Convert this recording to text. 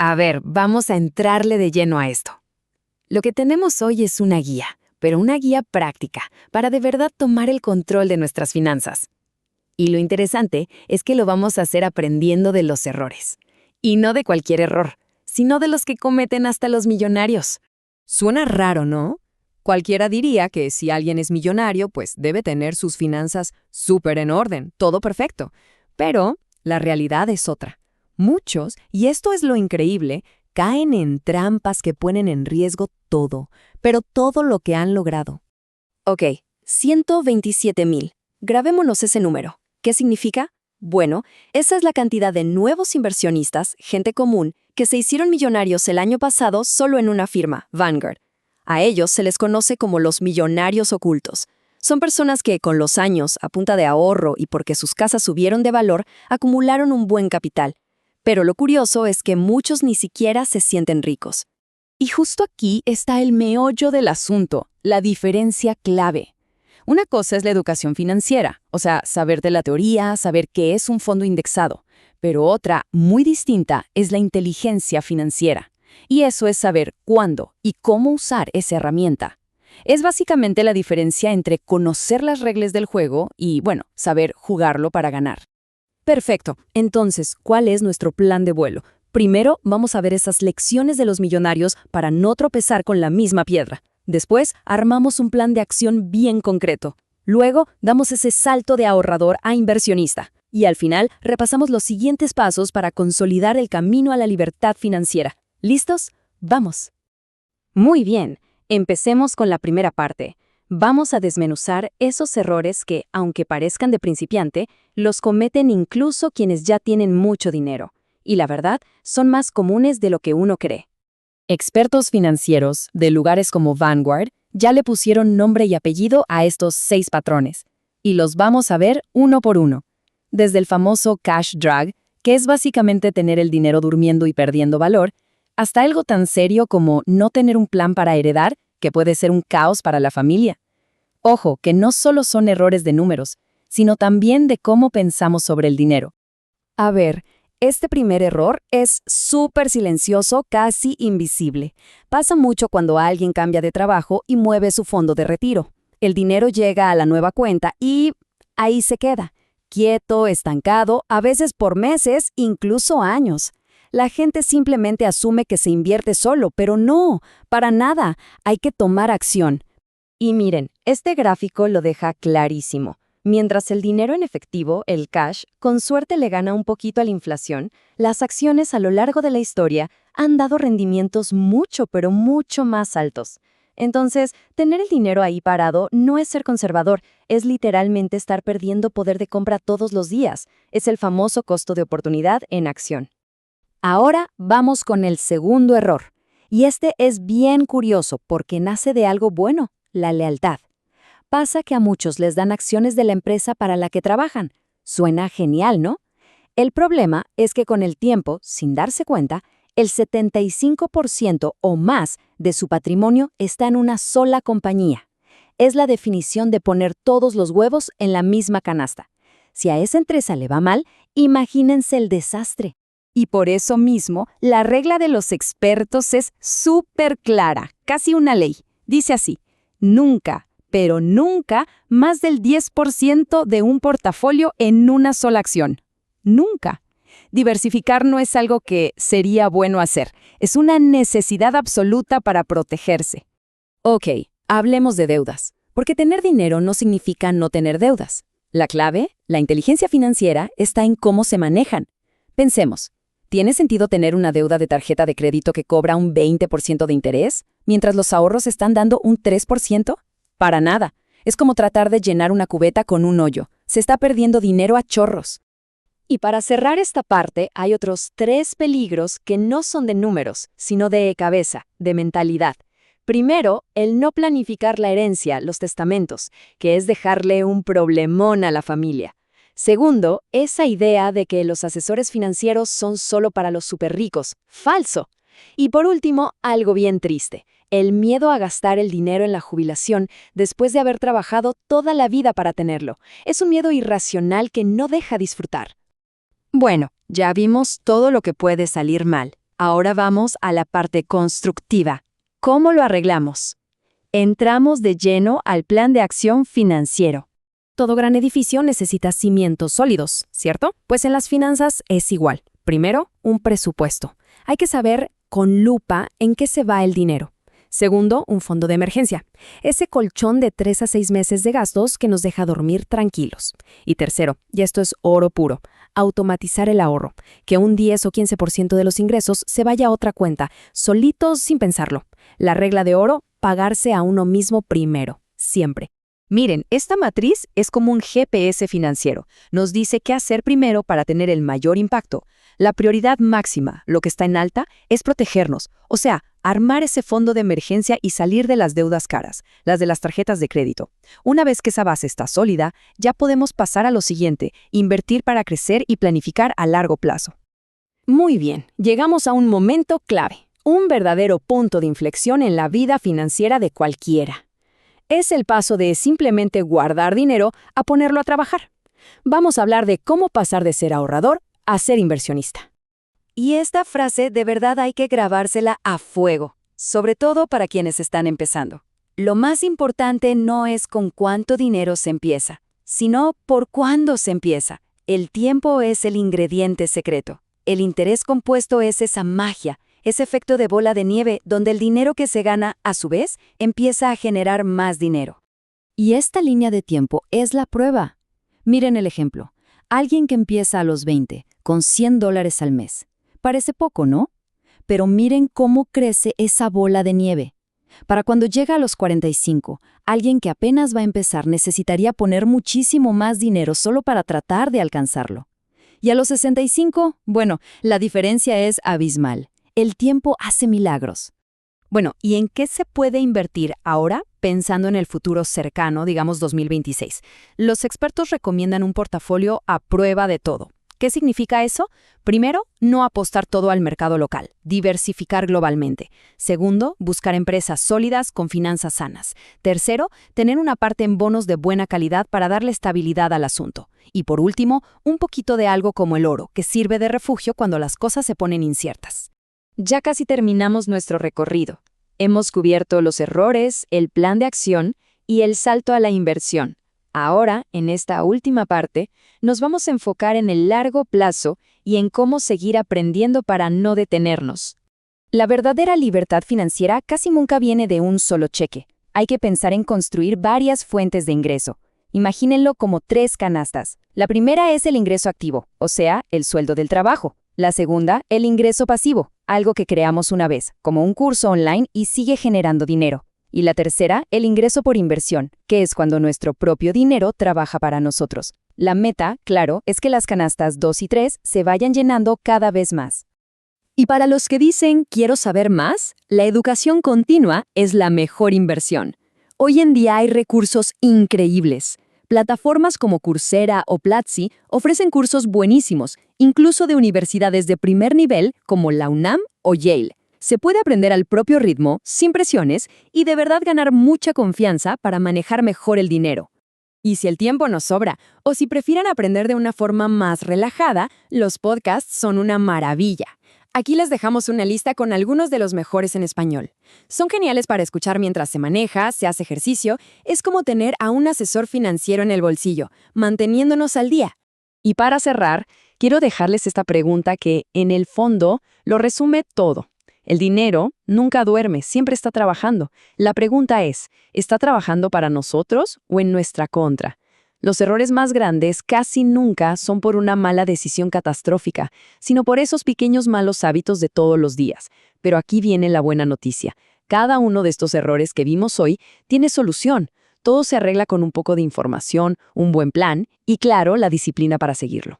A ver, vamos a entrarle de lleno a esto. Lo que tenemos hoy es una guía, pero una guía práctica, para de verdad tomar el control de nuestras finanzas. Y lo interesante es que lo vamos a hacer aprendiendo de los errores. Y no de cualquier error, sino de los que cometen hasta los millonarios. Suena raro, ¿no? Cualquiera diría que si alguien es millonario, pues debe tener sus finanzas súper en orden, todo perfecto. Pero la realidad es otra. Muchos, y esto es lo increíble, caen en trampas que ponen en riesgo todo, pero todo lo que han logrado. Ok, 127,000. Grabémonos ese número. ¿Qué significa? Bueno, esa es la cantidad de nuevos inversionistas, gente común, que se hicieron millonarios el año pasado solo en una firma, Vanguard. A ellos se les conoce como los millonarios ocultos. Son personas que, con los años, a punta de ahorro y porque sus casas subieron de valor, acumularon un buen capital. Pero lo curioso es que muchos ni siquiera se sienten ricos. Y justo aquí está el meollo del asunto, la diferencia clave. Una cosa es la educación financiera, o sea, saber de la teoría, saber qué es un fondo indexado. Pero otra, muy distinta, es la inteligencia financiera. Y eso es saber cuándo y cómo usar esa herramienta. Es básicamente la diferencia entre conocer las reglas del juego y, bueno, saber jugarlo para ganar. Perfecto. Entonces, ¿cuál es nuestro plan de vuelo? Primero, vamos a ver esas lecciones de los millonarios para no tropezar con la misma piedra. Después, armamos un plan de acción bien concreto. Luego, damos ese salto de ahorrador a inversionista. Y al final, repasamos los siguientes pasos para consolidar el camino a la libertad financiera. ¿Listos? ¡Vamos! Muy bien, empecemos con la primera parte. Vamos a desmenuzar esos errores que, aunque parezcan de principiante, los cometen incluso quienes ya tienen mucho dinero. Y la verdad, son más comunes de lo que uno cree. Expertos financieros de lugares como Vanguard ya le pusieron nombre y apellido a estos 6 patrones. Y los vamos a ver uno por uno. Desde el famoso cash drag, que es básicamente tener el dinero durmiendo y perdiendo valor, hasta algo tan serio como no tener un plan para heredar, que puede ser un caos para la familia. Ojo, que no solo son errores de números, sino también de cómo pensamos sobre el dinero. A ver, este primer error es súper silencioso, casi invisible. Pasa mucho cuando alguien cambia de trabajo y mueve su fondo de retiro. El dinero llega a la nueva cuenta y ahí se queda, quieto, estancado, a veces por meses, incluso años. La gente simplemente asume que se invierte solo, pero no, para nada, hay que tomar acción. Y miren, este gráfico lo deja clarísimo. Mientras el dinero en efectivo, el cash, con suerte le gana un poquito a la inflación, las acciones a lo largo de la historia han dado rendimientos mucho, pero mucho más altos. Entonces, tener el dinero ahí parado no es ser conservador, es literalmente estar perdiendo poder de compra todos los días. Es el famoso costo de oportunidad en acción. Ahora vamos con el segundo error. Y este es bien curioso porque nace de algo bueno, la lealtad. Pasa que a muchos les dan acciones de la empresa para la que trabajan. Suena genial, ¿no? El problema es que con el tiempo, sin darse cuenta, el 75% o más de su patrimonio está en una sola compañía. Es la definición de poner todos los huevos en la misma canasta. Si a esa empresa le va mal, imagínense el desastre. Y por eso mismo, la regla de los expertos es súper clara, casi una ley. Dice así: nunca, pero nunca, más del 10% de un portafolio en una sola acción. Nunca. Diversificar no es algo que sería bueno hacer, es una necesidad absoluta para protegerse. Ok, hablemos de deudas, porque tener dinero no significa no tener deudas. La clave, la inteligencia financiera, está en cómo se manejan. Pensemos. ¿Tiene sentido tener una deuda de tarjeta de crédito que cobra un 20% de interés, mientras los ahorros están dando un 3%? Para nada. Es como tratar de llenar una cubeta con un hoyo. Se está perdiendo dinero a chorros. Y para cerrar esta parte, hay otros 3 peligros que no son de números, sino de cabeza, de mentalidad. Primero, el no planificar la herencia, los testamentos, que es dejarle un problemón a la familia. Segundo, esa idea de que los asesores financieros son solo para los superricos. ¡Falso! Y por último, algo bien triste, el miedo a gastar el dinero en la jubilación después de haber trabajado toda la vida para tenerlo. Es un miedo irracional que no deja disfrutar. Bueno, ya vimos todo lo que puede salir mal. Ahora vamos a la parte constructiva. ¿Cómo lo arreglamos? Entramos de lleno al plan de acción financiero. Todo gran edificio necesita cimientos sólidos, ¿cierto? Pues en las finanzas es igual. Primero, un presupuesto. Hay que saber con lupa en qué se va el dinero. Segundo, un fondo de emergencia. Ese colchón de 3 a 6 meses de gastos que nos deja dormir tranquilos. Y tercero, y esto es oro puro, automatizar el ahorro. Que un 10 o 15% de los ingresos se vaya a otra cuenta, solitos sin pensarlo. La regla de oro, pagarse a uno mismo primero, siempre. Miren, esta matriz es como un GPS financiero. Nos dice qué hacer primero para tener el mayor impacto. La prioridad máxima, lo que está en alta, es protegernos, o sea, armar ese fondo de emergencia y salir de las deudas caras, las de las tarjetas de crédito. Una vez que esa base está sólida, ya podemos pasar a lo siguiente, invertir para crecer y planificar a largo plazo. Muy bien, llegamos a un momento clave, un verdadero punto de inflexión en la vida financiera de cualquiera. Es el paso de simplemente guardar dinero a ponerlo a trabajar. Vamos a hablar de cómo pasar de ser ahorrador a ser inversionista. Y esta frase de verdad hay que grabársela a fuego, sobre todo para quienes están empezando. Lo más importante no es con cuánto dinero se empieza, sino por cuándo se empieza. El tiempo es el ingrediente secreto. El interés compuesto es esa magia, ese efecto de bola de nieve donde el dinero que se gana, a su vez, empieza a generar más dinero. Y esta línea de tiempo es la prueba. Miren el ejemplo. Alguien que empieza a los 20, con $100 al mes. Parece poco, ¿no? Pero miren cómo crece esa bola de nieve. Para cuando llega a los 45, alguien que apenas va a empezar necesitaría poner muchísimo más dinero solo para tratar de alcanzarlo. Y a los 65, bueno, la diferencia es abismal. El tiempo hace milagros. Bueno, ¿y en qué se puede invertir ahora, pensando en el futuro cercano, digamos 2026? Los expertos recomiendan un portafolio a prueba de todo. ¿Qué significa eso? Primero, no apostar todo al mercado local, diversificar globalmente. Segundo, buscar empresas sólidas con finanzas sanas. Tercero, tener una parte en bonos de buena calidad para darle estabilidad al asunto. Y por último, un poquito de algo como el oro, que sirve de refugio cuando las cosas se ponen inciertas. Ya casi terminamos nuestro recorrido. Hemos cubierto los errores, el plan de acción y el salto a la inversión. Ahora, en esta última parte, nos vamos a enfocar en el largo plazo y en cómo seguir aprendiendo para no detenernos. La verdadera libertad financiera casi nunca viene de un solo cheque. Hay que pensar en construir varias fuentes de ingreso. Imagínenlo como 3 canastas. La primera es el ingreso activo, o sea, el sueldo del trabajo. La segunda, el ingreso pasivo, algo que creamos una vez, como un curso online y sigue generando dinero. Y la tercera, el ingreso por inversión, que es cuando nuestro propio dinero trabaja para nosotros. La meta, claro, es que las canastas 2 y 3 se vayan llenando cada vez más. Y para los que dicen, quiero saber más, la educación continua es la mejor inversión. Hoy en día hay recursos increíbles. Plataformas como Coursera o Platzi ofrecen cursos buenísimos, incluso de universidades de primer nivel como la UNAM o Yale. Se puede aprender al propio ritmo, sin presiones, y de verdad ganar mucha confianza para manejar mejor el dinero. Y si el tiempo nos sobra, o si prefieren aprender de una forma más relajada, los podcasts son una maravilla. Aquí les dejamos una lista con algunos de los mejores en español. Son geniales para escuchar mientras se maneja, se hace ejercicio. Es como tener a un asesor financiero en el bolsillo, manteniéndonos al día. Y para cerrar, quiero dejarles esta pregunta que, en el fondo, lo resume todo. El dinero nunca duerme, siempre está trabajando. La pregunta es, ¿está trabajando para nosotros o en nuestra contra? Los errores más grandes casi nunca son por una mala decisión catastrófica, sino por esos pequeños malos hábitos de todos los días. Pero aquí viene la buena noticia. Cada uno de estos errores que vimos hoy tiene solución. Todo se arregla con un poco de información, un buen plan y, claro, la disciplina para seguirlo.